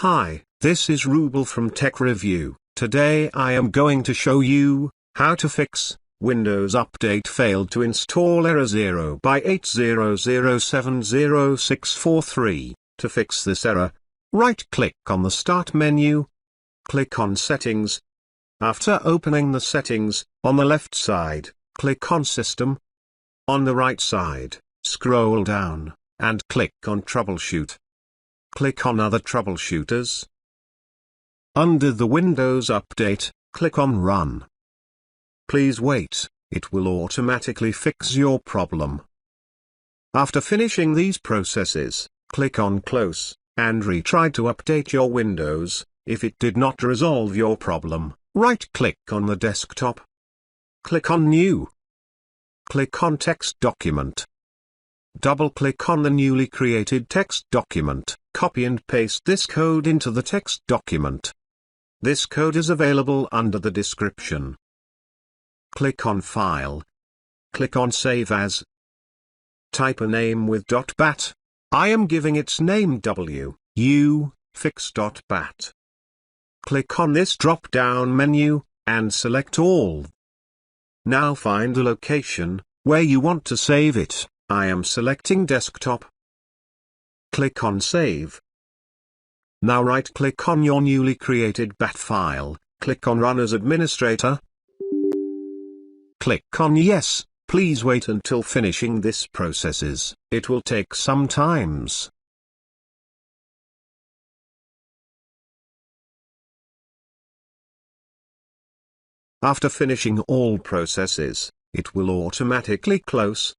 Hi, this is Ruble from Tech Review. Today I am going to show you how to fix Windows Update failed to install error 0x80070643. To fix this error, right-click on the Start menu. Click on Settings. After opening the settings, on the left side, click on System. On the right side, scroll down, and click on Troubleshoot. Click on Other Troubleshooters. Under the Windows Update, click on Run. Please wait, it will automatically fix your problem. After finishing these processes, click on Close, and retry to update your Windows. If it did not resolve your problem, right-click on the desktop. Click on New. Click on Text Document. Double-click on the newly created text document. Copy and paste this code into the text document. This code is available under the description. Click on File. Click on Save As. Type a name with .bat. I am giving its name wuauserv. Click on this drop-down menu, and select All. Now find a location where you want to save it. I am selecting Desktop. Click on Save. Now right-click on your newly created BAT file, click on Run as Administrator. Click on Yes. Please wait until finishing this processes, it will take some times. After finishing all processes, it will automatically close.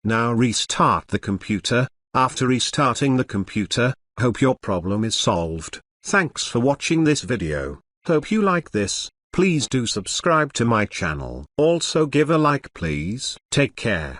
Now restart the computer. After restarting the computer, hope your problem is solved. Thanks for watching this video. Hope you like this. Please do subscribe to my channel. Also give a like please. Take care.